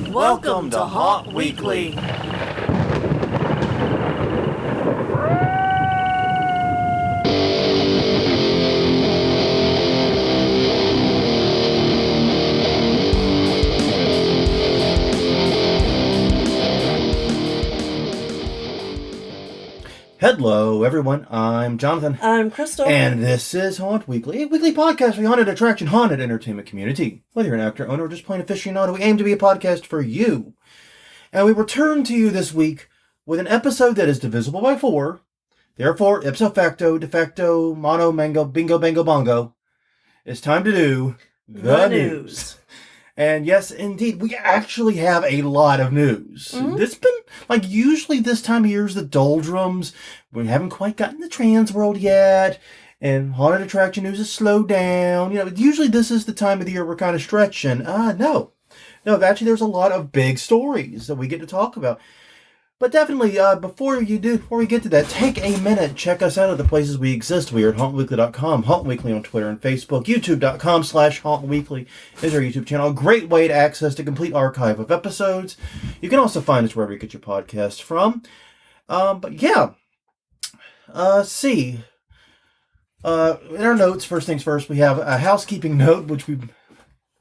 Welcome to Haunt Weekly. Hello, everyone. I'm Jonathan. I'm Crystal. And this is Haunt Weekly, a weekly podcast for the haunted attraction, haunted entertainment community. Whether you're an actor, owner, or just plain aficionado, we aim to be a podcast for you. And we return to you this week with an episode that is divisible by 4. Therefore, ipso facto, de facto, mono, mango, bingo, bango, bongo. It's time to do the news. And yes, indeed, we actually have a lot of news. Mm-hmm. It's been, usually this time of year is the doldrums. We haven't quite gotten the trans world yet. And haunted attraction news has slowed down. Usually this is the time of the year we're kind of stretching. No, actually there's a lot of big stories that we get to talk about. But definitely, before we get to that, take a minute, check us out at the places we exist. We are at hauntweekly.com, hauntweekly on Twitter and Facebook, youtube.com/hauntweekly is our YouTube channel. A great way to access the complete archive of episodes. You can also find us wherever you get your podcasts from. In our notes, first things first, we have a housekeeping note, which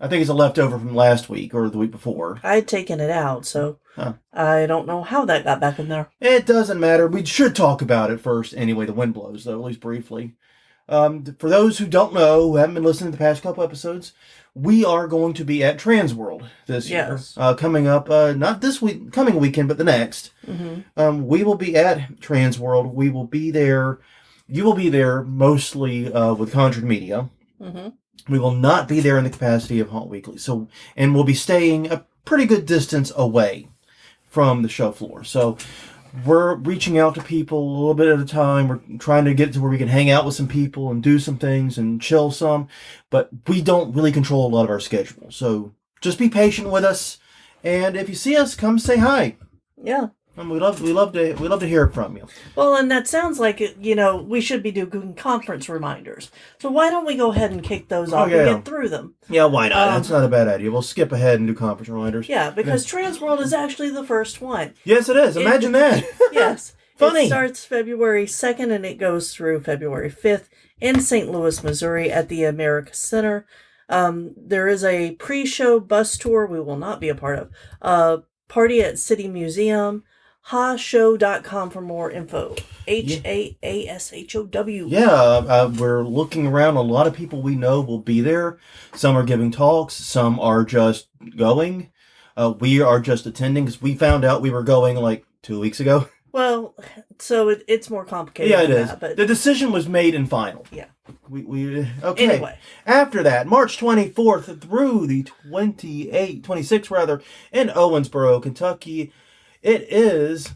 I think is a leftover from last week or the week before. I'd taken it out, so I don't know how that got back in there. It doesn't matter. We should talk about it first anyway. The wind blows, though, at least briefly. For those who don't know, who haven't been listening to the past couple episodes, we are going to be at Transworld this year. Coming up, not this week, coming weekend, but the next. Mm-hmm. We will be at Transworld. We will be there. You will be there mostly with Conjured Media. Mm-hmm. We will not be there in the capacity of Haunt Weekly. And we'll be staying a pretty good distance away from the show floor. So we're reaching out to people a little bit at a time. We're trying to get to where we can hang out with some people and do some things and chill some. But we don't really control a lot of our schedule. So just be patient with us. And if you see us, come say hi. Yeah. We love to hear from you. Well, and that sounds like we should be doing conference reminders. So why don't we go ahead and kick those off and get through them? Yeah, why not? That's not a bad idea. We'll skip ahead and do conference reminders. Yeah, because Transworld is actually the first one. Yes, it is. Imagine that. Yes. Funny. It starts February 2nd and it goes through February 5th in St. Louis, Missouri at the America Center. There is a pre-show bus tour we will not be a part of. Party at City Museum. HaShow.com for more info. HAASHOW. Yeah, we're looking around. A lot of people we know will be there. Some are giving talks. Some are just going. We are just attending because we found out we were going 2 weeks ago. Well, so it's more complicated. Yeah, it than is. That, but the decision was made and final. Yeah. Okay. Anyway. After that, March 24th through the 26th in Owensboro, Kentucky. It is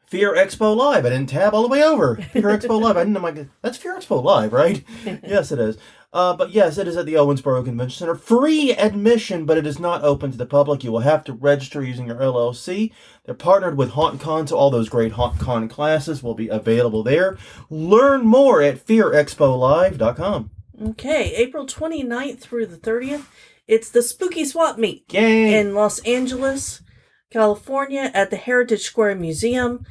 Fear Expo Live. I didn't tab all the way over. Fear Expo Live. I didn't know that's Fear Expo Live, right? Yes, it is. But yes, it is at the Owensboro Convention Center. Free admission, but it is not open to the public. You will have to register using your LLC. They're partnered with HauntCon, so all those great HauntCon classes will be available there. Learn more at fearexpolive.com. Okay, April 29th through the 30th. It's the Spooky Swap Meet. Yay! In Los Angeles, California at the Heritage Square Museum.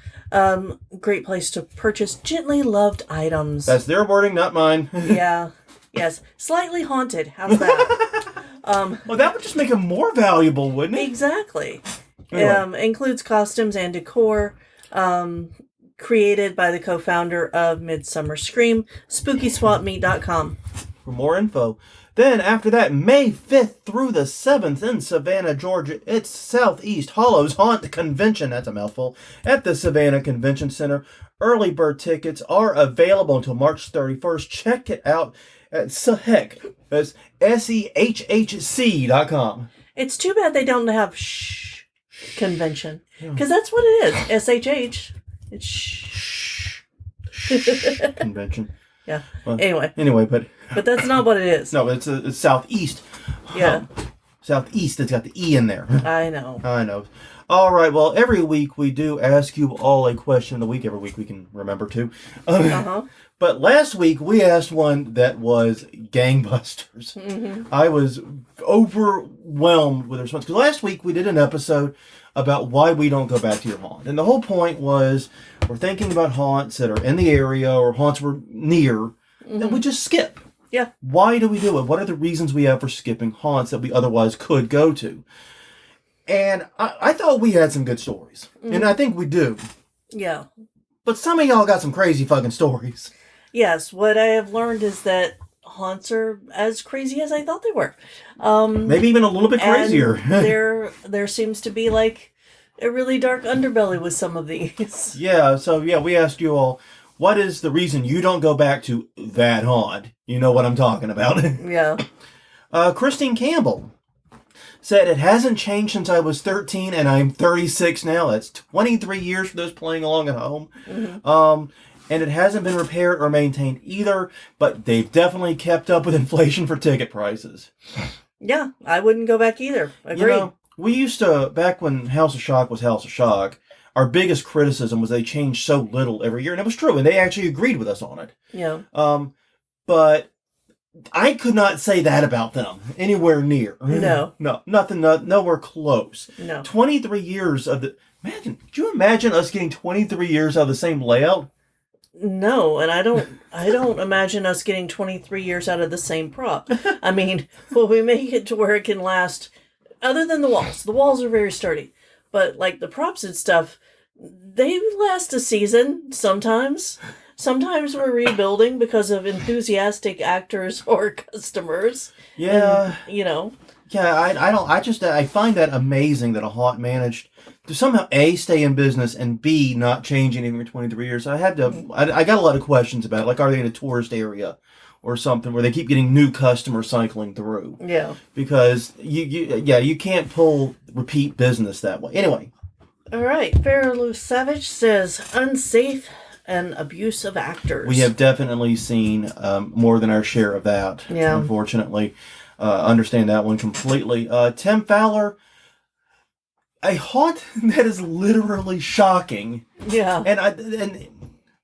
Great place to purchase gently loved items. That's their wording, not mine. Yeah. Yes. Slightly haunted. How's that? Well, that would just make them more valuable, wouldn't it? Exactly. Anyway. Includes costumes and decor. Created by the co-founder of Midsummer Scream. SpookySwapMeet.com. For more info. Then, after that, May 5th through the 7th in Savannah, Georgia, it's Southeast Hollows Haunt Convention, that's a mouthful, at the Savannah Convention Center. Early bird tickets are available until March 31st. Check it out at that's SEHHC.com. It's too bad they don't have convention, because that's what it is. SHH. It's convention. Yeah. Well, anyway, but that's not what it is. No, it's Southeast. Yeah. Southeast. It's got the E in there. I know. I know. All right. Well, every week we do ask you all a question of the week. Every week we can remember to. But last week we asked one that was gangbusters. Mm-hmm. I was overwhelmed with the response. Because last week we did an episode about why we don't go back to your haunt. And the whole point was we're thinking about haunts that are in the area or haunts we're near that we just skip. Yeah. Why do we do it? What are the reasons we have for skipping haunts that we otherwise could go to? And I thought we had some good stories. And I think we do. Yeah. But some of y'all got some crazy fucking stories. Yes, what I have learned is that haunts are as crazy as I thought they were. Maybe even a little bit crazier. there seems to be like a really dark underbelly with some of these. Yeah, so we asked you all, what is the reason you don't go back to that haunt? You know what I'm talking about. Yeah. Christine Campbell said, it hasn't changed since I was 13 and I'm 36 now. That's 23 years for those playing along at home. Mm-hmm. And it hasn't been repaired or maintained either, but they've definitely kept up with inflation for ticket prices. Yeah, I wouldn't go back either. Agreed. We used to, back when House of Shock was House of Shock, our biggest criticism was they changed so little every year, and it was true, and they actually agreed with us on it. Yeah. But I could not say that about them anywhere near. No. No, nothing, nowhere close. No. 23 years of the, could you imagine us getting 23 years out of the same layout? No, and I don't imagine us getting 23 years out of the same prop. I mean, will we make it to where it can last, other than the walls? The walls are very sturdy. But, like, the props and stuff, they last a season sometimes. Sometimes we're rebuilding because of enthusiastic actors or customers. Yeah. And, you know. Yeah, I find that amazing that a haunt managed to somehow A, stay in business, and B, not change anything for 23 years. I got a lot of questions about it. Like, are they in a tourist area or something where they keep getting new customers cycling through? Yeah. Because you can't pull repeat business that way. Anyway. All right. Fairlou Savage says unsafe and abuse of actors. We have definitely seen more than our share of that. Yeah. Unfortunately. Understand that one completely. Tim Fowler, a haunt that is literally shocking. Yeah.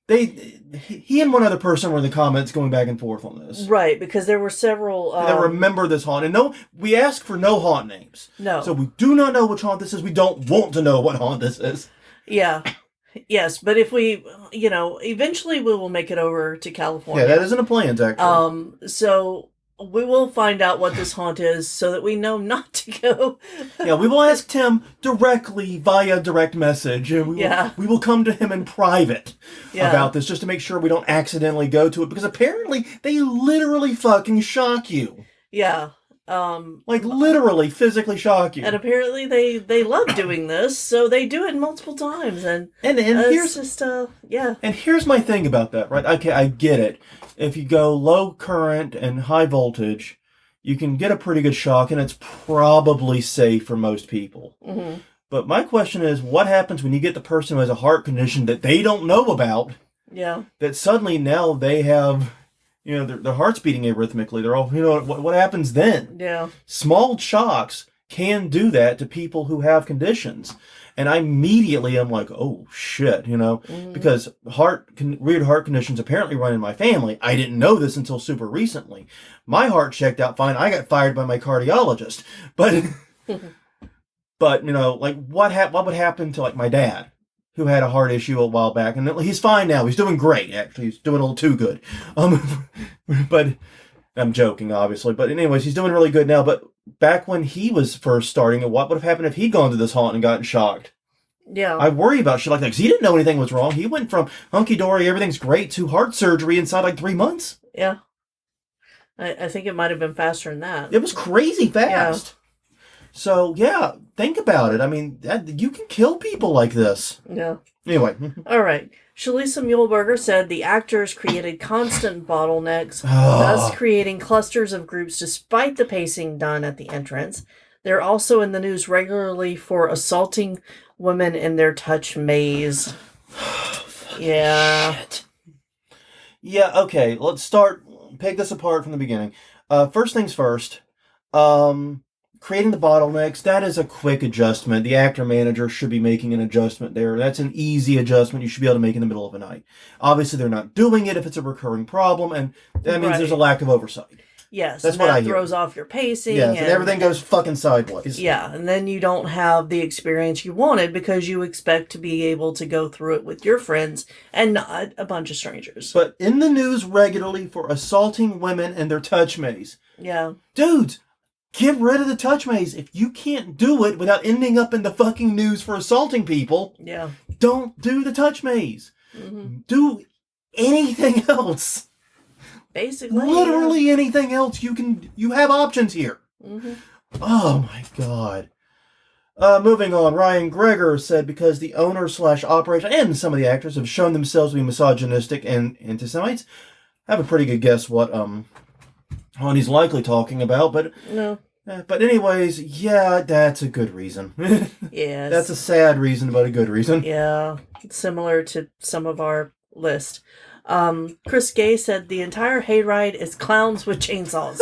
He and one other person were in the comments going back and forth on this. Right, because there were several that remember this haunt. And we ask for no haunt names. No. So we do not know which haunt this is. We don't want to know what haunt this is. Yeah. Yes, but if we, eventually we will make it over to California. Yeah, that isn't a plan, actually. So we will find out what this haunt is so that we know not to go. Yeah, we will ask Tim directly via direct message. And we will come to him in private about this just to make sure we don't accidentally go to it. Because apparently they literally fucking shock you. Yeah. Like literally physically shock you. And apparently they love doing this, so they do it multiple times. And here's just, And here's my thing about that, right? Okay, I get it. If you go low current and high voltage, you can get a pretty good shock, and it's probably safe for most people. Mm-hmm. But my question is, what happens when you get the person who has a heart condition that they don't know about? Yeah. That suddenly now they have, their heart's beating arrhythmically. They're all, what happens then? Yeah. Small shocks can do that to people who have conditions. And I immediately am like, oh, shit, because weird heart conditions apparently run in my family. I didn't know this until super recently. My heart checked out fine. I got fired by my cardiologist. But, what would happen to, my dad, who had a heart issue a while back? And he's fine now. He's doing great, actually. He's doing a little too good. But I'm joking, obviously. But anyways, he's doing really good now. But back when he was first starting, what would have happened if he'd gone to this haunt and gotten shocked? Yeah. I worry about shit like that because he didn't know anything was wrong. He went from hunky-dory, everything's great, to heart surgery inside 3 months. Yeah. I think it might have been faster than that. It was crazy fast. Yeah. So, think about it. I mean, you can kill people like this. Yeah. Anyway. All right. Shalisa Muehlberger said the actors created constant bottlenecks, thus creating clusters of groups despite the pacing done at the entrance. They're also in the news regularly for assaulting women in their touch maze. Yeah. Shit. Yeah, okay. Let's pick this apart from the beginning. First things first. creating the bottlenecks, that is a quick adjustment. The actor manager should be making an adjustment there. That's an easy adjustment you should be able to make in the middle of the night. Obviously, they're not doing it if it's a recurring problem, and that means there's a lack of oversight. Yes, that's what I hear. Throws off your pacing. Yes, and everything goes fucking sideways. Yeah, and then you don't have the experience you wanted because you expect to be able to go through it with your friends and not a bunch of strangers. But in the news regularly for assaulting women and their touch maze. Yeah. Dudes, get rid of the touch maze. If you can't do it without ending up in the fucking news for assaulting people, don't do the touch maze. Mm-hmm. Do anything else. Basically. Literally anything else you have options here. Mm-hmm. Oh my God. Moving on, Ryan Greger said because the owner/operator and some of the actors have shown themselves to be misogynistic and anti-Semites. I have a pretty good guess what he's likely talking about, but no. But anyways, yeah, that's a good reason. Yes. That's a sad reason, but a good reason. Yeah, similar to some of our list. Chris Gay said the entire hayride is clowns with chainsaws.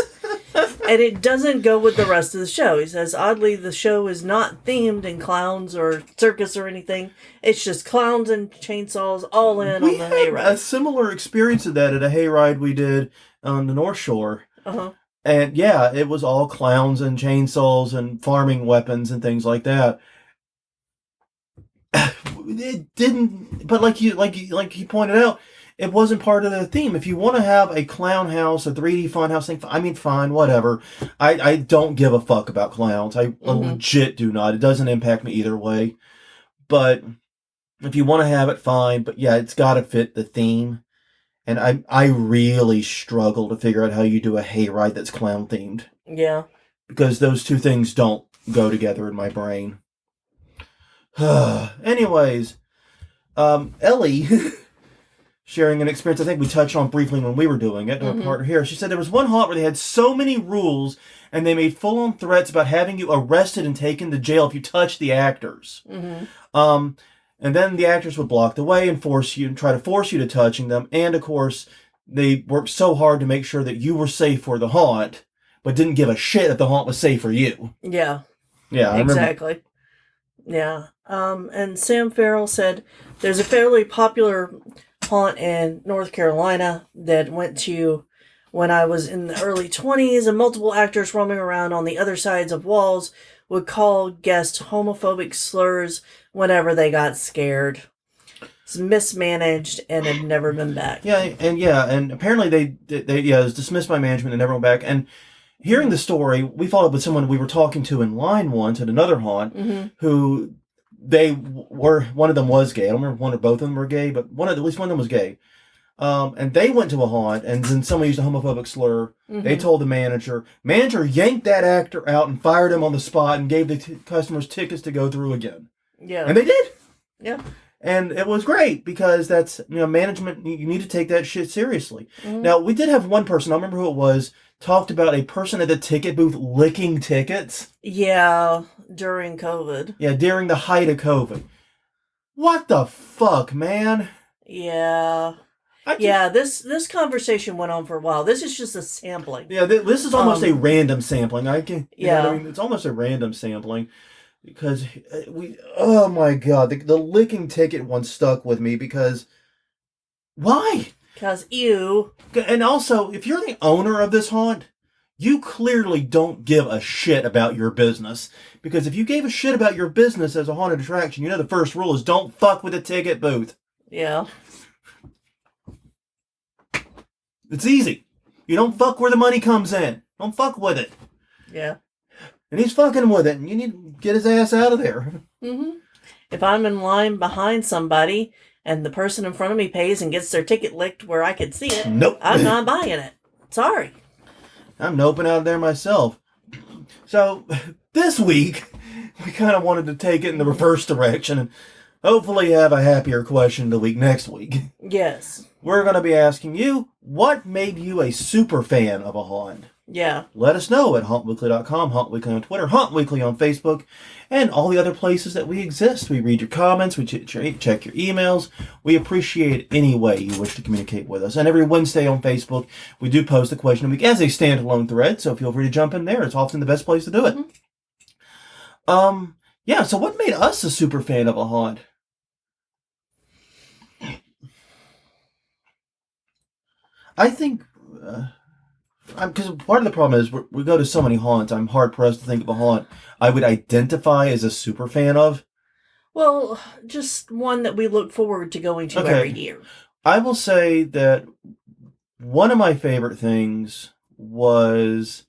And it doesn't go with the rest of the show. He says, oddly, the show is not themed in clowns or circus or anything. It's just clowns and chainsaws all in on the hayride. We had a similar experience of that at a hayride we did on the North Shore. Uh-huh. And yeah, it was all clowns and chainsaws and farming weapons and things like that. It didn't, but like you pointed out, it wasn't part of the theme. If you want to have a clown house, a 3D fun house thing, I mean, fine, whatever. I don't give a fuck about clowns. I legit do not. It doesn't impact me either way. But if you want to have it, fine. But yeah, it's got to fit the theme. And I really struggle to figure out how you do a hayride that's clown themed. Yeah. Because those two things don't go together in my brain. Anyways, Ellie, sharing an experience I think we touched on briefly when we were doing it, our partner here. She said there was one haunt where they had so many rules and they made full-on threats about having you arrested and taken to jail if you touched the actors. Mm-hmm. And then the actors would block the way and try to force you to touching them. And of course, they worked so hard to make sure that you were safe for the haunt, but didn't give a shit if the haunt was safe for you. Yeah. Yeah, I exactly. Yeah. And Sam Farrell said there's a fairly popular haunt in North Carolina that went to when I was in the early 20s, and multiple actors roaming around on the other sides of walls would call guests homophobic slurs whenever they got scared. It's mismanaged and had never been back. And apparently they it was dismissed by management and never went back. And hearing the story, we followed up with someone we were talking to in line once at another haunt, who one of them was gay. I don't remember if one or both of them were gay, but at least one of them was gay. And they went to a haunt, and then someone used a homophobic slur. They told the manager. Manager yanked that actor out and fired him on the spot and gave the customers tickets to go through again. Yeah. And they did. Yeah. And it was great because that's, management, you need to take that shit seriously. Now, we did have one person, I don't remember who it was, talked about a person at the ticket booth licking tickets. Yeah, during COVID. Yeah, during the height of COVID. What the fuck, man? Yeah. This conversation went on for a while. This is just a sampling. Yeah, this is almost a random sampling. Know what I mean? It's almost a random sampling because oh my God, the licking ticket one stuck with me because why? Because ew. And also, if you're the owner of this haunt, you clearly don't give a shit about your business. Because if you gave a shit about your business as a haunted attraction, the first rule is don't fuck with the ticket booth. Yeah. It's easy. You don't fuck where the money comes in. Don't fuck with it. Yeah. And he's fucking with it, and you need to get his ass out of there. If I'm in line behind somebody and the person in front of me pays and gets their ticket licked where I could see it, nope, I'm not buying it. Sorry. I'm noping out of there myself. So, this week, we kind of wanted to take it in the reverse direction and hopefully have a happier question the week next week. Yes. We're going to be asking you, what made you a super fan of a haunt? Yeah. Let us know at hauntweekly.com, Haunt Weekly on Twitter, Haunt Weekly on Facebook, and all the other places that we exist. We read your comments, we check your emails. We appreciate any way you wish to communicate with us. And every Wednesday on Facebook, we do post the question of the week as a standalone thread, so feel free to jump in there. It's often the best place to do it. Yeah, so what made us a super fan of a haunt? I think, because part of the problem is we go to so many haunts, I'm hard pressed to think of a haunt I would identify as a super fan of. Well, just one that we look forward to going to every Okay, year. I will say that one of my favorite things was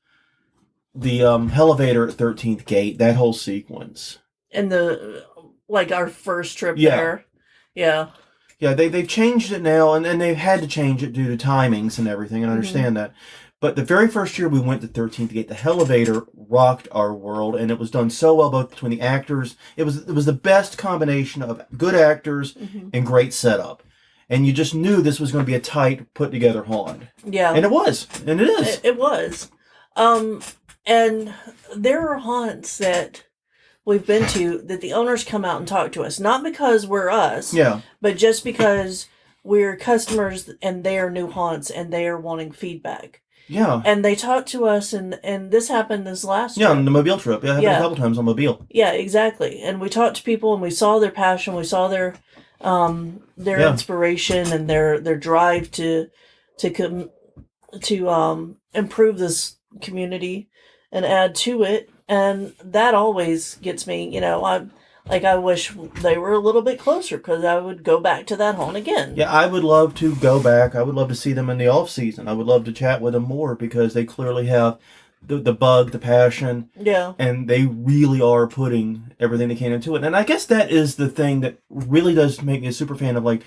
the elevator at 13th Gate, that whole sequence. And like our first trip Yeah. there. Yeah. Yeah, they've changed it now, and they've had to change it due to timings and everything, and I Hmm. understand that. But the very first year we went to 13th Gate, the elevator rocked our world, and it was done so well both between the actors. It was the best combination of good actors Hmm. and great setup. And you just knew this was going to be a tight, put together haunt. Yeah. And it was, and it is. It was. Um, and there are haunts that we've been to that the owners come out and talk to us, not because we're us, Yeah, but just because we're customers and they are new haunts and they are wanting feedback. yeah. And they talk to us, and this happened this last Yeah, on trip. the Mobile trip. Yeah, it happened a Yeah, couple times on Mobile. yeah, exactly. And we talked to people, and we saw their passion, we saw their Yeah. inspiration and their drive to com- to improve this community and add to it, and that always gets me. I wish they were a little bit closer because I would go back to that haunt again. Yeah, I would love to go back. I would love to see them in the off season. I would love to chat with them more because they clearly have the bug, the passion, Yeah. and they really are putting everything they can into it. And I guess that is the thing that really does make me a super fan of like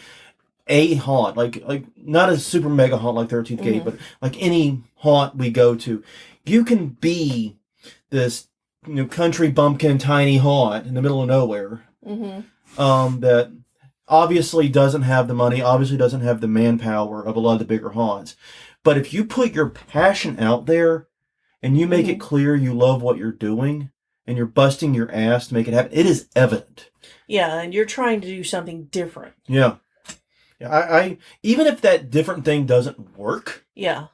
a haunt, like not a super mega haunt like 13th Gate, Hmm. but like any haunt we go to, you can be this country bumpkin tiny haunt in the middle of nowhere. Hmm. That obviously doesn't have the money, obviously doesn't have the manpower of a lot of the bigger haunts. But if you put your passion out there and you make it Hmm. clear you love what you're doing and you're busting your ass to make it happen, it is evident. Yeah, and you're trying to do something different. Yeah. Yeah, I even if that different thing doesn't work, Yeah.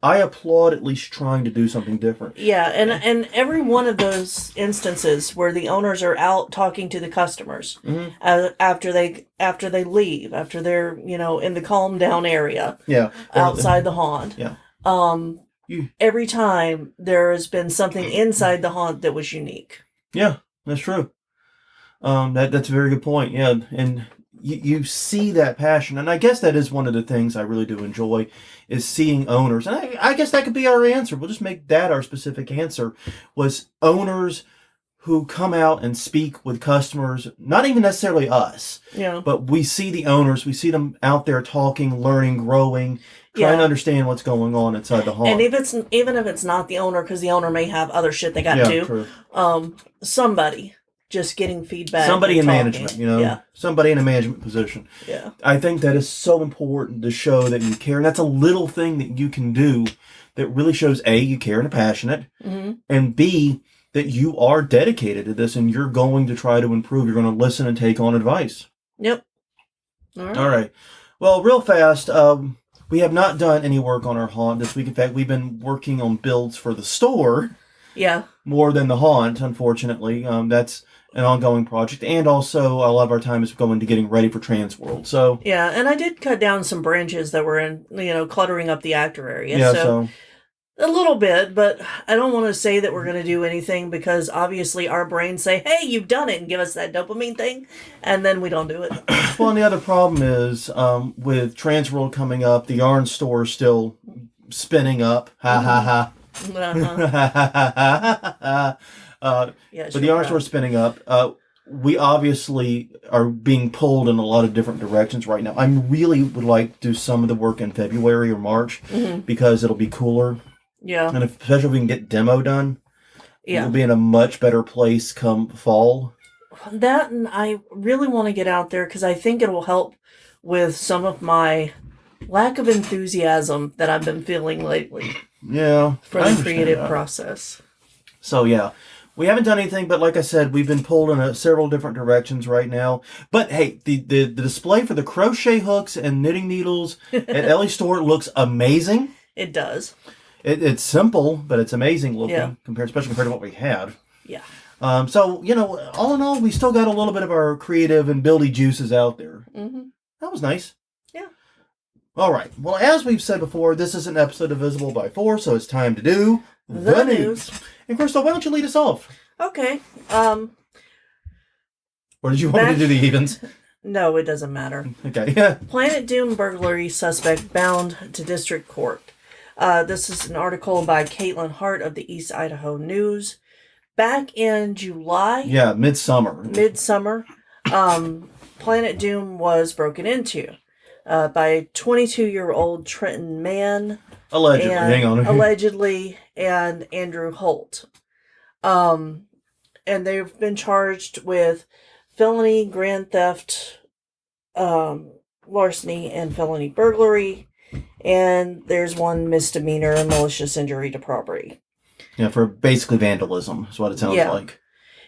I applaud at least trying to do something different. Yeah, and every one of those instances where the owners are out talking to the customers Hmm. after they leave, after they're in the calm down area Yeah. outside the haunt, Yeah. um, You, every time there has been something inside the haunt that was unique. yeah, that's true. That's a very good point. Yeah, and you see that passion, and I guess that is one of the things I really do enjoy is seeing owners, and I guess that could be our answer. We'll just make that our specific answer was owners who come out and speak with customers, not even necessarily us, Yeah, but we see the owners, we see them out there talking, learning, growing, trying to yeah. understand what's going on inside the And haunt. even if it's not the owner, because the owner may have other shit they got to Yeah, do, true. somebody just getting feedback, Somebody and in talking. management, Yeah, somebody in a management position. yeah, I think that is so important to show that you care. And that's a little thing that you can do that really shows A, you care and are passionate, hmm, and B, that you are dedicated to this and you're going to try to improve. You're going to listen and take on advice. yep. All right. All right. Well, real fast, we have not done any work on our haunt this week. In fact, we've been working on builds for the store Yeah. more than the haunt, unfortunately. That's an ongoing project. And also, a lot of our time is going to getting ready for Transworld. So, Yeah, and I did cut down some branches that were cluttering up the actor area. yeah, So a little bit, but I don't want to say that we're going to do anything because obviously our brains say, "Hey, you've done it," and give us that dopamine thing, and then we don't do it. well, and the other problem is with Transworld coming up, the yarn store is still spinning up. Ha ha ha. Uh-huh. Yeah, But the yarn store is spinning up. We obviously are being pulled in a lot of different directions right now. I really would like to do some of the work in February or March Hmm. because it'll be cooler. Yeah, And especially if we can get demo done, yeah. we'll be in a much better place come fall. That, and I really want to get out there because I think it will help with some of my lack of enthusiasm that I've been feeling lately Yeah, for I the understand creative that. process. So yeah, we haven't done anything, but like I said, we've been pulled in several different directions right now. But hey, the display for the crochet hooks and knitting needles at Ellie's store looks amazing. It does. It's simple, but it's amazing looking Yeah. especially compared to what we had. Yeah. So, all in all, we still got a little bit of our creative and buildy juices out there. Mm-hmm. That was nice. Yeah. All right. Well, as we've said before, this is an episode of Visible by 4, so it's time to do the news. And Crystal, why don't you lead us off? Okay. Or did you want me to do the evens? No, it doesn't matter. Okay. Planet Doom burglary suspect bound to district court. This is an article by Caitlin Hart of the East Idaho News. Back in July. Yeah, midsummer. Planet Doom was broken into by 22-year-old Trenton Mann. Allegedly, and Andrew Holt. And they've been charged with felony grand theft, larceny, and felony burglary. And there's one misdemeanor, malicious injury to property. Yeah, for basically vandalism is what it sounds like.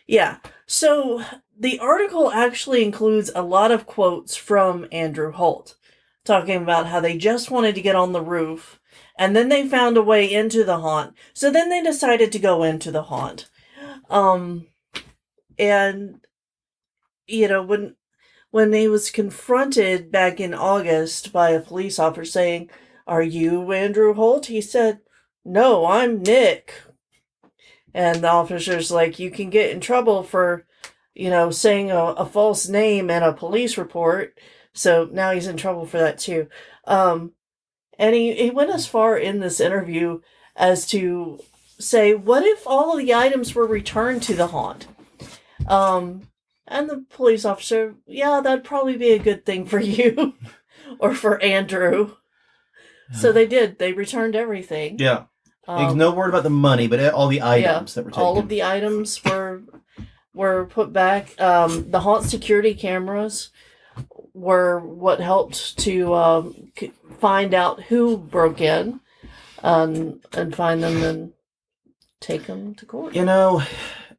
Yeah. So the article actually includes a lot of quotes from Andrew Holt, talking about how they just wanted to get on the roof, and then they found a way into the haunt. So then they decided to go into the haunt. And, when he was confronted back in August by a police officer saying, "Are you Andrew Holt?" he said, "No, I'm Nick." And the officer's like, "You can get in trouble for, saying a false name in a police report." So now he's in trouble for that too. And he went as far in this interview as to say, what if all of the items were returned to the haunt? And the police officer, yeah, that'd probably be a good thing for you or for Andrew. So they did. They returned everything. Yeah. No word about the money, but all the items that were taken. All of the items were put back. The haunt security cameras were what helped to find out who broke in and find them and take them to court.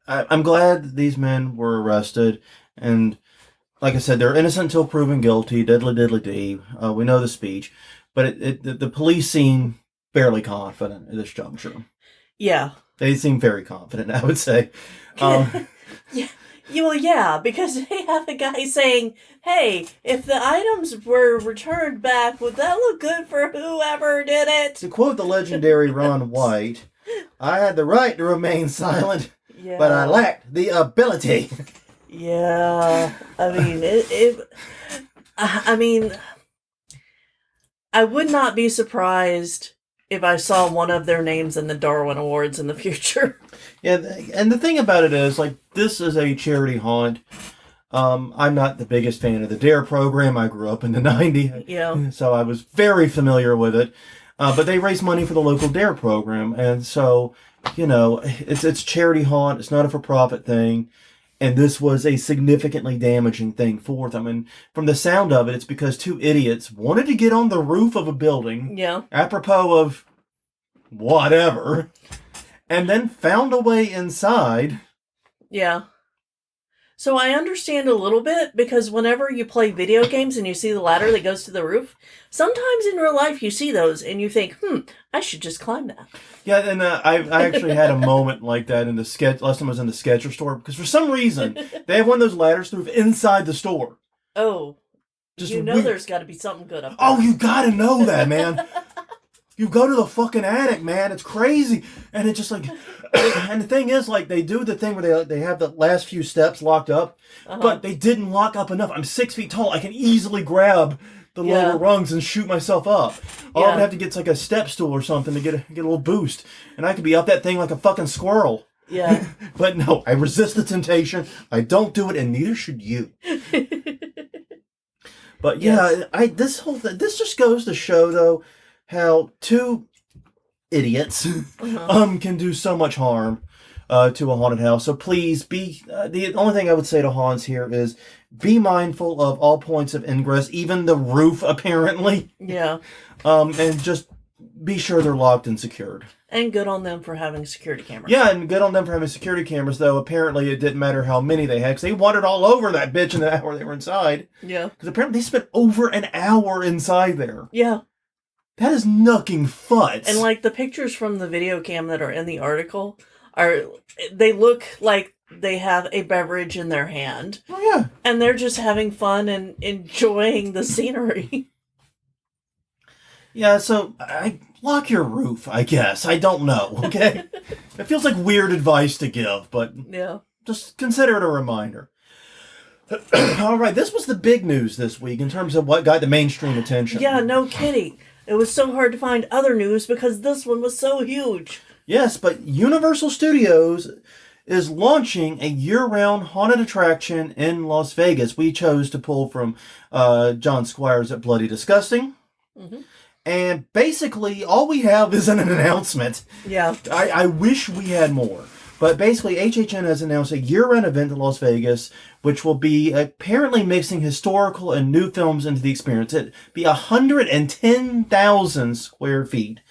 I'm glad these men were arrested, and like I said, they're innocent until proven guilty. Diddly diddly dee. We know the speech, but the police seem fairly confident at this juncture. Yeah, they seem very confident, I would say. Yeah, because they have a guy saying, "Hey, if the items were returned back, would that look good for whoever did it?" To quote the legendary Ron White, "I had the right to remain silent, but I lacked the ability." Yeah, I mean, I would not be surprised if I saw one of their names in the Darwin Awards in the future. Yeah, and the thing about it is, this is a charity haunt. I'm not the biggest fan of the DARE program. I grew up in the 90s. Yeah. So I was very familiar with it. But they raise money for the local DARE program. And so, it's charity haunt. It's not a for-profit thing. And this was a significantly damaging thing for them. And from the sound of it, it's because two idiots wanted to get on the roof of a building. Yeah. Apropos of whatever. And then found a way inside. Yeah. So I understand a little bit, because whenever you play video games and you see the ladder that goes to the roof, sometimes in real life you see those and you think, I should just climb that. Yeah, and I actually had a moment like that in the sketch. Last time I was in the Sketcher store, because for some reason they have one of those ladders through inside the store. Oh, there's got to be something good up there. Oh, you got to know that, man. You go to the fucking attic, man. It's crazy. And it's just like... And the thing is, they do the thing where they have the last few steps locked up, but they didn't lock up enough. I'm 6 feet tall. I can easily grab the lower rungs and shoot myself up. All I would have to get a step stool or something to get a little boost. And I could be up that thing like a fucking squirrel. Yeah. But no, I resist the temptation. I don't do it, and neither should you. But yeah, this just goes to show, though, how two idiots can do so much harm to a haunted house. So please be the only thing I would say to haunts here is be mindful of all points of ingress, even the roof, apparently. Yeah. And just be sure they're locked and secured. And good on them for having security cameras. Yeah, and good on them for having security cameras, though apparently it didn't matter how many they had, because they wandered all over that bitch in the hour they were inside. Yeah. Because apparently they spent over an hour inside there. Yeah. That is knucking futz. And the pictures from the video cam that are in the article they look like they have a beverage in their hand. Oh, yeah. And they're just having fun and enjoying the scenery. Yeah, so I lock your roof, I guess. I don't know, okay? It feels like weird advice to give, but Yeah. just consider it a reminder. All right, this was the big news this week in terms of what got the mainstream attention. Yeah, no kidding. It was so hard to find other news because this one was so huge. Yes, but Universal Studios is launching a year-round haunted attraction in Las Vegas. We chose to pull from John Squires at Bloody Disgusting. Mm-hmm. And basically, all we have is an announcement. Yeah. I wish we had more. But basically, HHN has announced a year-round event in Las Vegas, which will be apparently mixing historical and new films into the experience. It'll be 110,000 square feet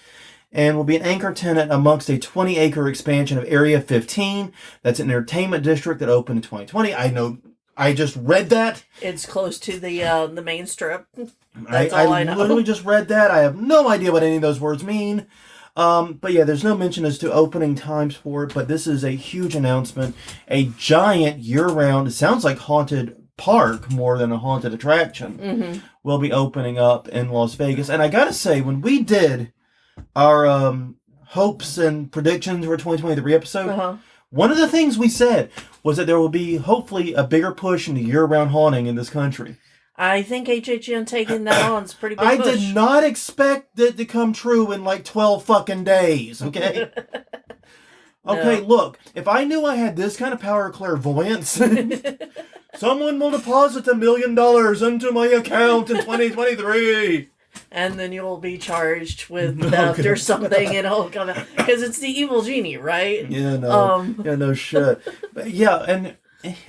and will be an anchor tenant amongst a 20-acre expansion of Area 15. That's an entertainment district that opened in 2020. I know. I just read that. It's close to the main strip. That's all I know. I literally just read that. I have no idea what any of those words mean. But yeah, there's no mention as to opening times for it, but this is a huge announcement. A giant year-round, it sounds like haunted park more than a haunted attraction, will be opening up in Las Vegas. And I gotta say, when we did our hopes and predictions for 2023 episode, one of the things we said was that there will be hopefully a bigger push into year-round haunting in this country. I think HHN taking that on is pretty big I push. did not expect it to come true in like 12 fucking days, okay? Okay, look, if I knew I had this kind of power of clairvoyance, someone will deposit $1 million into my account in 2023. And then you'll be charged with theft or something, and it'll come out. Because it's the evil genie, right? Yeah, no. Yeah, no shit. But yeah, and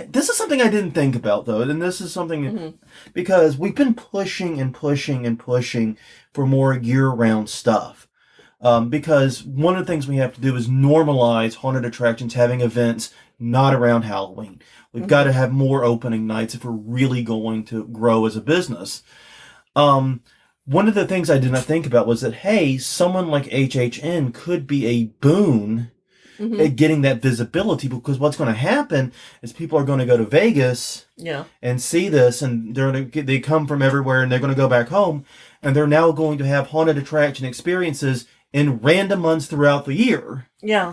this is something I didn't think about, though. And this is something because we've been pushing and pushing and pushing for more year-round stuff. Because one of the things we have to do is normalize haunted attractions having events not around Halloween. We've got to have more opening nights if we're really going to grow as a business. One of the things I did not think about was that, hey, someone like HHN could be a boon at getting that visibility, because what's going to happen is people are going to go to Vegas and see this, and they come from everywhere, and they're going to go back home, and they're now going to have haunted attraction experiences in random months throughout the year. Yeah.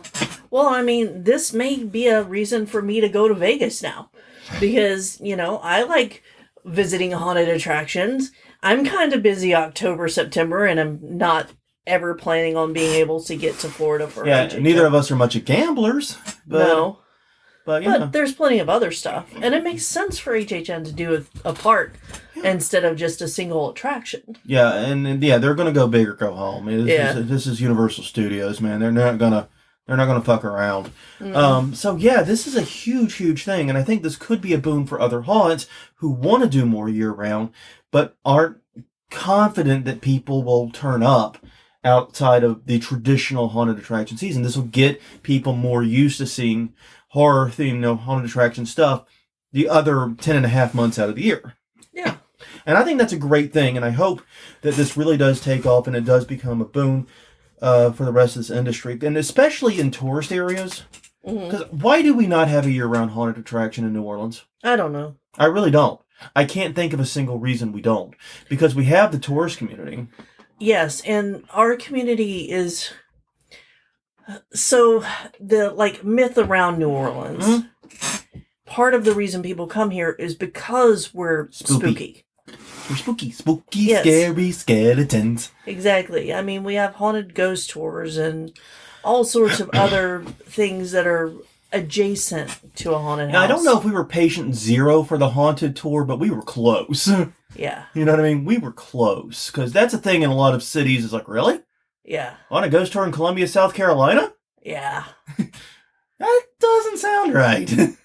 Well, I mean, this may be a reason for me to go to Vegas now, because, I like visiting haunted attractions. I'm kind of busy October, September, and I'm not ever planning on being able to get to Florida for HHN. Neither of us are much of gamblers. But, but there's plenty of other stuff. And it makes sense for HHN to do a park instead of just a single attraction. Yeah, and they're going to go big or go home. This is Universal Studios, man. They're not going to fuck around. So yeah, this is a huge, huge thing. And I think this could be a boon for other haunts who want to do more year-round, but aren't confident that people will turn up outside of the traditional haunted attraction season. This will get people more used to seeing horror-themed, haunted attraction stuff the other 10 and a half months out of the year. Yeah. And I think that's a great thing, and I hope that this really does take off and it does become a boon for the rest of this industry, and especially in tourist areas. Because why do we not have a year-round haunted attraction in New Orleans? I don't know. I really don't. I can't think of a single reason we don't. Because we have the tourist community. Yes, and our community is... So, the, myth around New Orleans, part of the reason people come here is because we're spooky. We're spooky, scary skeletons. Exactly. I mean, we have haunted ghost tours and all sorts of other things that are adjacent to a haunted house. Now, I don't know if we were patient zero for the haunted tour, but we were close. Yeah. You know what I mean? We were close. Because that's a thing in a lot of cities. It's like, really? Yeah. On a ghost tour in Columbia, South Carolina? Yeah. That doesn't sound right.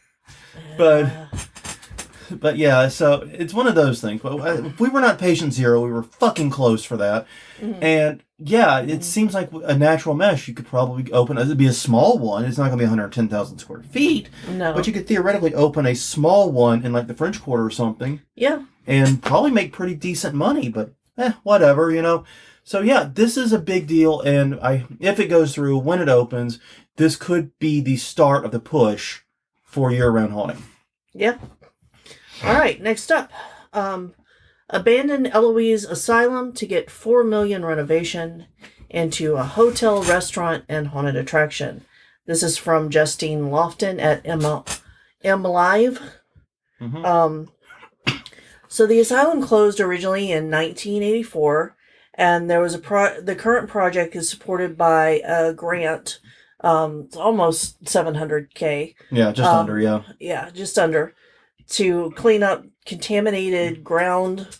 But yeah, so it's one of those things. But if we were not patient zero, we were fucking close for that. And yeah, it seems like a natural mesh. You could probably open, it'd be a small one. It's not going to be 110,000 square feet. No. But you could theoretically open a small one in the French Quarter or something. Yeah. And probably make pretty decent money, but whatever, So yeah, this is a big deal, and if it goes through, when it opens, this could be the start of the push for year-round haunting. Yeah. All right, next up. Abandoned Eloise Asylum to get $4 million renovation into a hotel, restaurant, and haunted attraction. This is from Justine Lofton at M Live. Mm-hmm. So the asylum closed originally in 1984, and there was the current project is supported by a grant. It's almost $700K. Yeah, just under, yeah. Yeah, just under, to clean up contaminated ground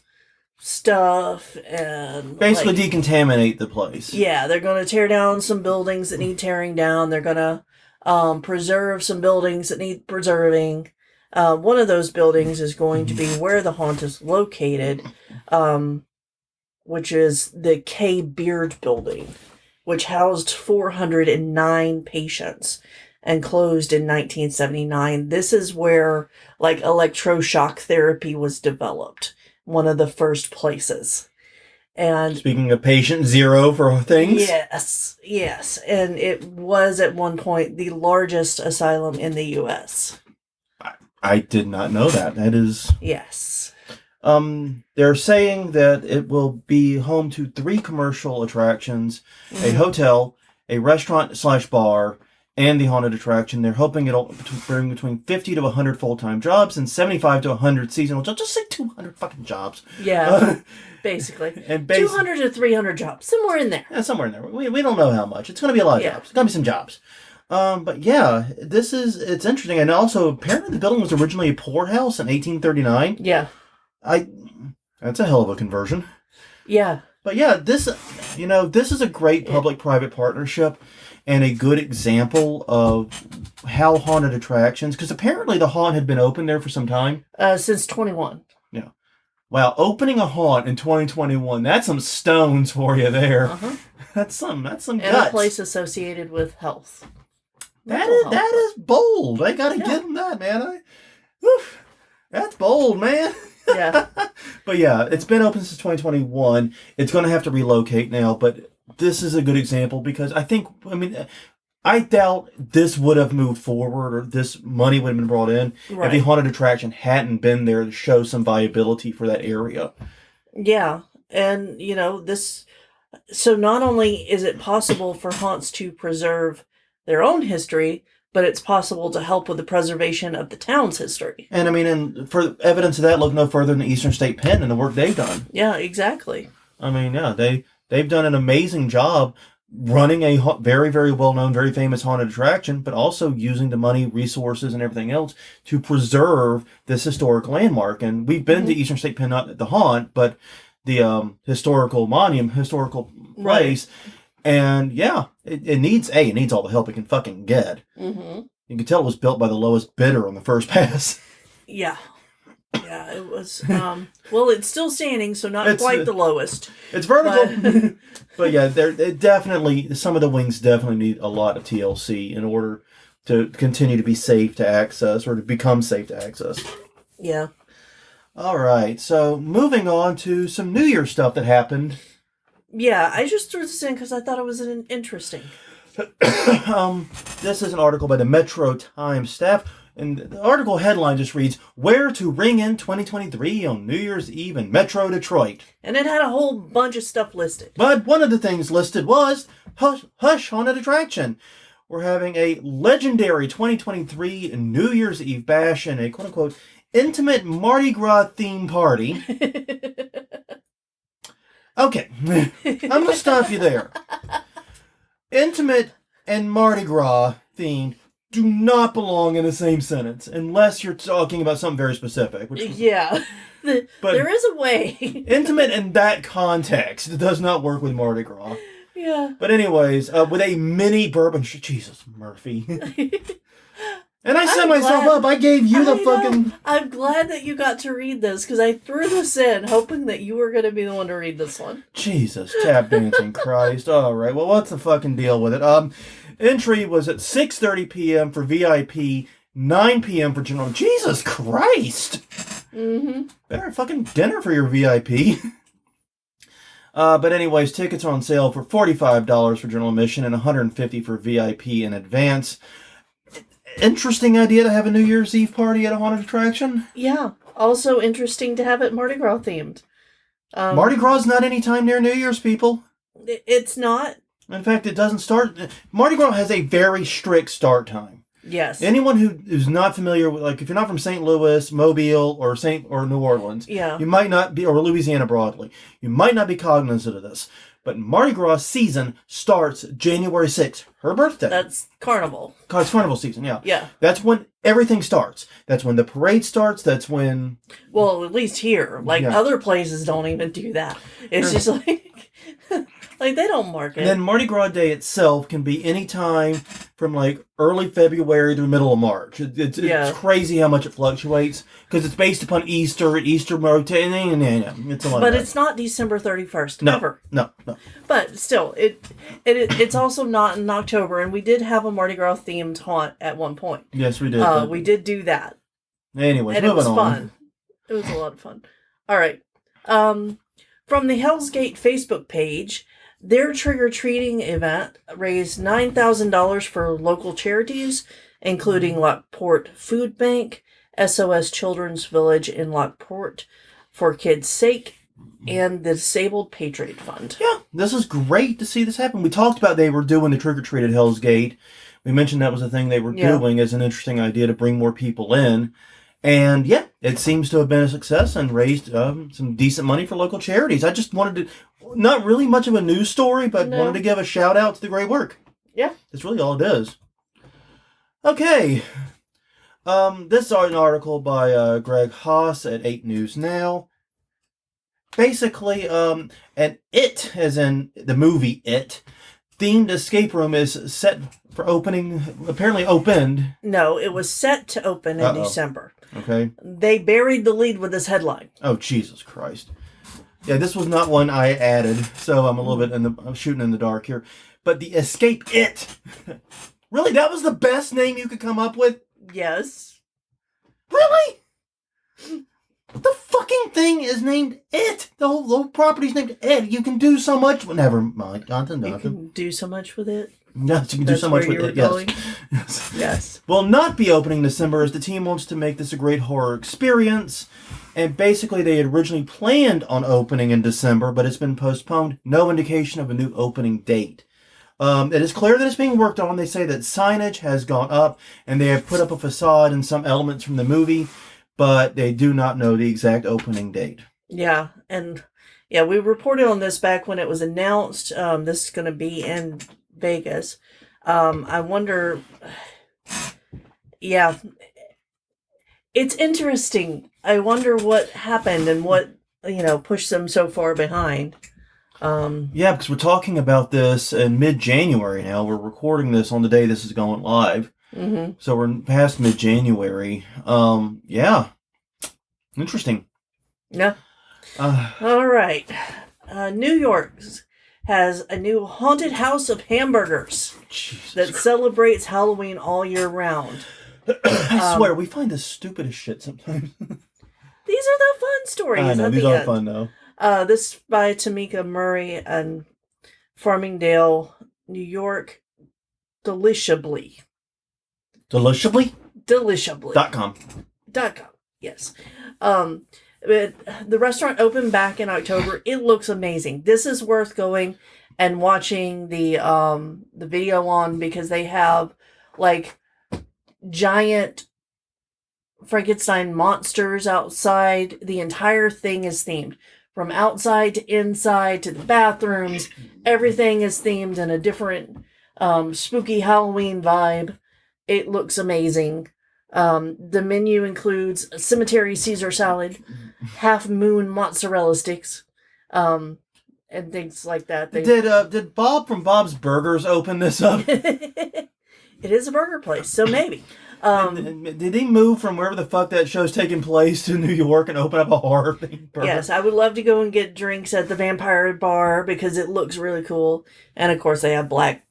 stuff and basically decontaminate the place. Yeah, they're going to tear down some buildings that need tearing down. They're going to preserve some buildings that need preserving. One of those buildings is going to be where the haunt is located, which is the K. Beard Building, which housed 409 patients and closed in 1979. This is where, like, electroshock therapy was developed. One of the first places. And speaking of patient zero for things. Yes. And it was at one point the largest asylum in the U.S. I did not know that. That is... Yes. They're saying that it will be home to 3 commercial attractions, a hotel, a restaurant/bar, and the haunted attraction. They're hoping it'll bring between 50 to 100 full-time jobs and 75 to 100 seasonal jobs. Just say 200 fucking jobs. Yeah, basically. And 200 to 300 jobs. Somewhere in there. Yeah, somewhere in there. We don't know how much. It's going to be a lot of jobs. It's going to be some jobs. But yeah, it's interesting. And also, apparently the building was originally a poorhouse in 1839. Yeah. That's a hell of a conversion. Yeah. But yeah, this is a great public-private partnership and a good example of how haunted attractions, because apparently the haunt had been open there for some time. Since 21. Yeah. Wow, opening a haunt in 2021, that's some stones for you there. Uh-huh. That's some guts. And a place associated with health. That is bold. I gotta give them that, man. That's bold, man. Yeah. But yeah, it's been open since 2021. It's going to have to relocate now, but this is a good example because I doubt this would have moved forward or this money would have been brought in if the haunted attraction hadn't been there to show some viability for that area. Yeah. And, so not only is it possible for haunts to preserve their own history, but it's possible to help with the preservation of the town's history. And and for evidence of that, look no further than the Eastern State Pen and the work they've done. Yeah, exactly. They've done an amazing job running a very, very well-known, very famous haunted attraction, but also using the money, resources, and everything else to preserve this historic landmark. And we've been to Eastern State Pen, not the haunt, but the historical monument, historical place. Right. And yeah, it needs all the help it can fucking get. Mm-hmm. You can tell it was built by the lowest bidder on the first pass. Yeah. Yeah, it was. Well, it's still standing, so not quite the lowest. It's vertical. But yeah, some of the wings definitely need a lot of TLC in order to continue to be safe to access or to become safe to access. Yeah. All right, so moving on to some New Year stuff that happened. Yeah, I just threw this in because I thought it was interesting. This is an article by the Metro Times staff, and the article headline just reads, "Where to Ring in 2023 on New Year's Eve in Metro Detroit." And it had a whole bunch of stuff listed. But one of the things listed was Hush Haunted Attraction. We're having a legendary 2023 New Year's Eve bash and a quote-unquote intimate Mardi Gras theme party. Okay, I'm going to stop you there. Intimate and Mardi Gras themed do not belong in the same sentence unless you're talking about something very specific. Yeah, but there is a way. Intimate in that context does not work with Mardi Gras. Yeah. But anyways, with a mini bourbon... Jesus, Murphy. And I set myself up. I gave you the fucking... I'm glad that you got to read this, because I threw this in, hoping that you were going to be the one to read this one. Jesus, tap dancing Christ. All right, well, what's the fucking deal with it? Entry was at 6:30 p.m. for VIP, 9 p.m. for general... Jesus Christ! Mm-hmm. Better have fucking dinner for your VIP. But anyways, tickets are on sale for $45 for general admission and $150 for VIP in advance. Interesting idea to have a New Year's Eve party at a haunted attraction. Yeah. Also interesting to have it Mardi Gras themed. Mardi Gras is not any time near New Year's, people. It's not. In fact, it doesn't start. Mardi Gras has a very strict start time. Yes. Anyone who's not familiar with, like, if you're not from St. Louis, Mobile, or New Orleans, you might not be, or Louisiana broadly, you might not be cognizant of this. But Mardi Gras season starts January 6th, her birthday. That's Carnival. It's Carnival season, yeah. Yeah. That's when everything starts. That's when the parade starts. That's when... Well, at least here. Like, other places don't even do that. It's just like... like, they don't mark it. And then Mardi Gras Day itself can be any time from, like, early February to the middle of March. It's crazy how much it fluctuates, because it's based upon Easter, rotating, it's a lot. But it's not December 31st, ever. No. But still, it's also not in October, and we did have a Mardi Gras themed haunt at one point. Yes, we did. We did do that. Anyways, and it was fun. It was a lot of fun. All right. From the Hell's Gate Facebook page, their trick-or-treating event raised $9,000 for local charities, including Lockport Food Bank, SOS Children's Village in Lockport, For Kids' Sake, and the Disabled Patriot Fund. Yeah, this is great to see this happen. We talked about they were doing the trick-or-treat at Hell's Gate. We mentioned that was a thing they were doing as an interesting idea to bring more people in. And yeah, it seems to have been a success and raised some decent money for local charities. I just wanted to, not really much of a news story, but wanted to give a shout out to the great work. Yeah. That's really all it is. Okay. This is an article by Greg Haas at 8 News Now. Basically, an It, as in the movie It, themed escape room is set for opening, apparently opened. No, it was set to open in December. Okay. They buried the lead with this headline. Oh, Jesus Christ. Yeah, this was not one I added, so I'm a little bit I'm shooting in the dark here. But the Escape It. Really? That was the best name you could come up with? Yes. Really? The fucking thing is named It. The whole property's named It. You can do so much. Never mind. Nothing. You can do so much with it. Yes, you can do so much with it. Yes. Yes. Will not be opening December as the team wants to make this a great horror experience. And basically, they had originally planned on opening in December, but it's been postponed. No indication of a new opening date. It is clear that it's being worked on. They say that signage has gone up, and they have put up a facade and some elements from the movie, but they do not know the exact opening date. Yeah, and yeah, we reported on this back when it was announced. This is going to be in Vegas. I wonder. Yeah, it's interesting. I wonder what happened and what pushed them so far behind. Yeah, because we're talking about this in mid-January now. We're recording this on the day this is going live. Mm-hmm. So we're past mid-January. Yeah. Interesting. Yeah. All right. New York has a new haunted house of hamburgers that celebrates Halloween all year round. I swear, we find the stupidest shit sometimes. These are the fun stories. I know, these are fun, though. This is by Tamika Murray and Farmingdale, New York. Deliciously. .com. Yes. But the restaurant opened back in October. It looks amazing. This is worth going and watching the video on, because they have like giant Frankenstein monsters outside. The entire thing is themed. From outside to inside to the bathrooms, everything is themed in a different spooky Halloween vibe. It looks amazing. The menu includes a cemetery Caesar salad, half moon mozzarella sticks, and things like that. Did Bob from Bob's Burgers open this up? It is a burger place, so maybe. Did he move from wherever the fuck that show's taking place to New York and open up a horror thing? Yes, I would love to go and get drinks at the Vampire Bar because it looks really cool. And of course they have black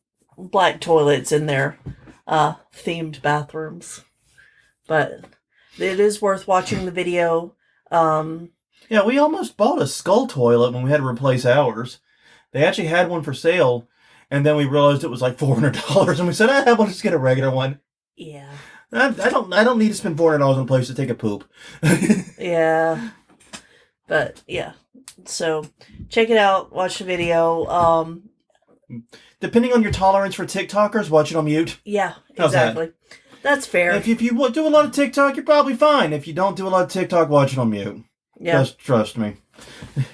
toilets in their themed bathrooms. But it is worth watching the video. Yeah, we almost bought a skull toilet when we had to replace ours. They actually had one for sale, and then we realized it was like $400, and we said, we'll just get a regular one. Yeah. I don't need to spend $400 on a place to take a poop. Yeah. But, yeah. So, check it out. Watch the video. Depending on your tolerance for TikTokers, watch it on mute. Yeah, How's that? exactly. That's fair. If you do a lot of TikTok, you're probably fine. If you don't do a lot of TikTok, watch it on mute. Yeah. Just trust me.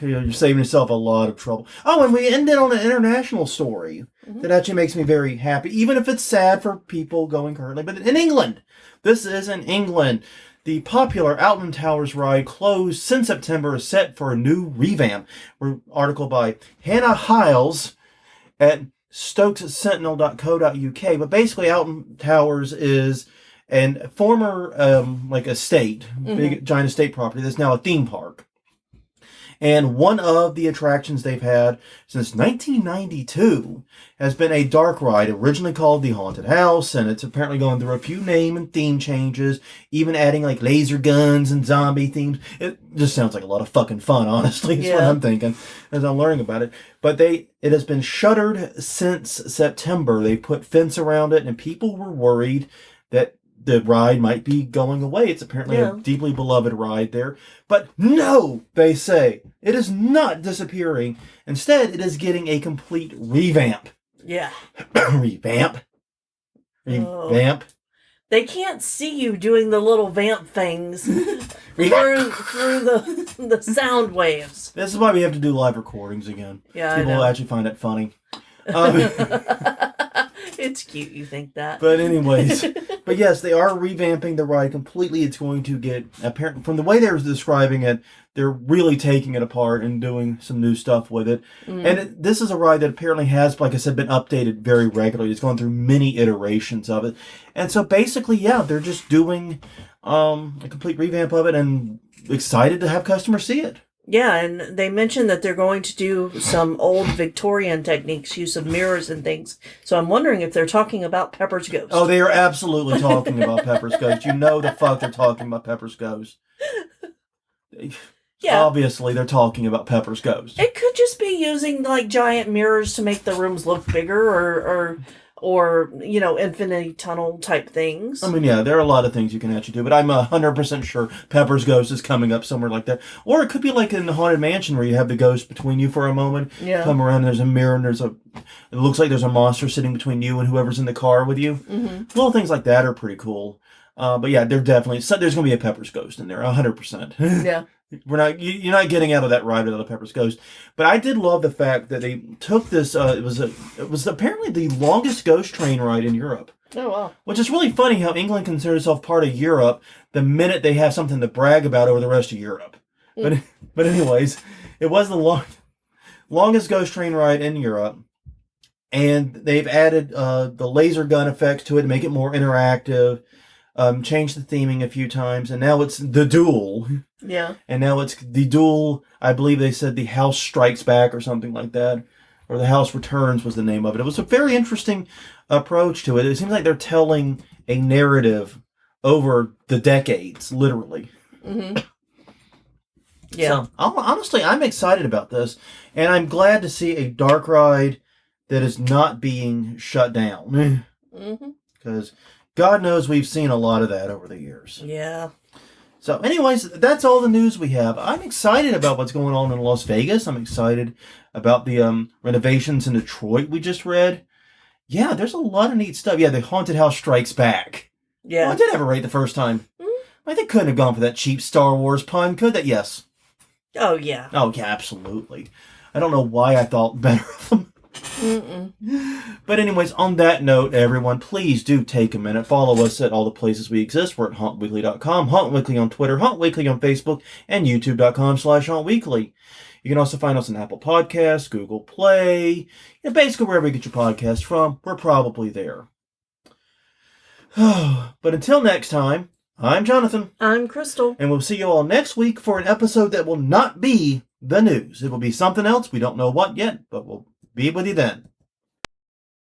You're saving yourself a lot of trouble. Oh, and we ended on an international story that actually makes me very happy, even if it's sad for people going currently. But in England, this is in England. The popular Alton Towers ride closed since September is set for a new revamp. Article by Hannah Hiles at stokessentinel.co.uk. But basically, Alton Towers is a former estate, big giant estate property that's now a theme park. And one of the attractions they've had since 1992 has been a dark ride, originally called the Haunted House, and it's apparently gone through a few name and theme changes, even adding like laser guns and zombie themes. It just sounds like a lot of fucking fun, honestly. That's what I'm thinking as I'm learning about it. But it has been shuttered since September. They put fence around it, and people were worried that the ride might be going away. It's apparently a deeply beloved ride there. But no, they say, it is not disappearing. Instead, it is getting a complete revamp. Yeah. Revamp. They can't see you doing the little vamp things through the sound waves. This is why we have to do live recordings again. Yeah, People I know. will actually find it funny. It's cute, you think that. But anyways, but yes, they are revamping the ride completely. It's going to get, apparently, from the way they were describing it, they're really taking it apart and doing some new stuff with it. And this is a ride that apparently has, like I said, been updated very regularly. It's gone through many iterations of it. And so basically, yeah, they're just doing a complete revamp of it and excited to have customers see it. Yeah, and they mentioned that they're going to do some old Victorian techniques, use of mirrors and things. So I'm wondering if they're talking about Pepper's Ghost. Oh, they are absolutely talking about Pepper's Ghost. You know the fuck they're talking about Pepper's Ghost. Yeah. Obviously, they're talking about Pepper's Ghost. It could just be using like giant mirrors to make the rooms look bigger or infinity tunnel type things. I mean, yeah, there are a lot of things you can actually do, but I'm 100% sure Pepper's Ghost is coming up somewhere like that. Or it could be like in the Haunted Mansion where you have the ghost between you for a moment. Yeah. Come around, and there's a mirror, and it looks like there's a monster sitting between you and whoever's in the car with you. Little things like that are pretty cool. But yeah, there's going to be a Pepper's Ghost in there, 100%. Yeah. You're not getting out of that ride without a Pepper's Ghost. But I did love the fact that they took this. It was apparently the longest ghost train ride in Europe. Oh wow! Which is really funny how England considers itself part of Europe the minute they have something to brag about over the rest of Europe. But anyways, it was the longest ghost train ride in Europe, and they've added the laser gun effects to it to make it more interactive. Changed the theming a few times, and now it's the duel. Yeah. And now it's the duel. I believe they said the House Strikes Back or something like that, or the House Returns was the name of it. It was a very interesting approach to it. It seems like they're telling a narrative over the decades, literally. Mm-hmm. Yeah. So, honestly, I'm excited about this, and I'm glad to see a dark ride that is not being shut down. Because God knows we've seen a lot of that over the years. Yeah. So anyways, that's all the news we have. I'm excited about what's going on in Las Vegas. I'm excited about the renovations in Detroit we just read. Yeah, there's a lot of neat stuff. Yeah, the Haunted House Strikes Back. Yeah. Oh, I did have it right the first time. They couldn't have gone for that cheap Star Wars pun, could they? Yes. Oh, yeah. Oh, yeah, absolutely. I don't know why I thought better of them. But anyways, on that note, everyone, please do take a minute. Follow us at all the places we exist. We're at hauntweekly.com, Haunt Weekly on Twitter, Haunt Weekly on Facebook, and youtube.com/hauntweekly. You can also find us on Apple Podcasts, Google Play, basically wherever you get your podcast from, we're probably there. But until next time, I'm Jonathan. I'm Crystal. And we'll see you all next week for an episode that will not be the news. It will be something else. We don't know what yet, but we'll be with you then.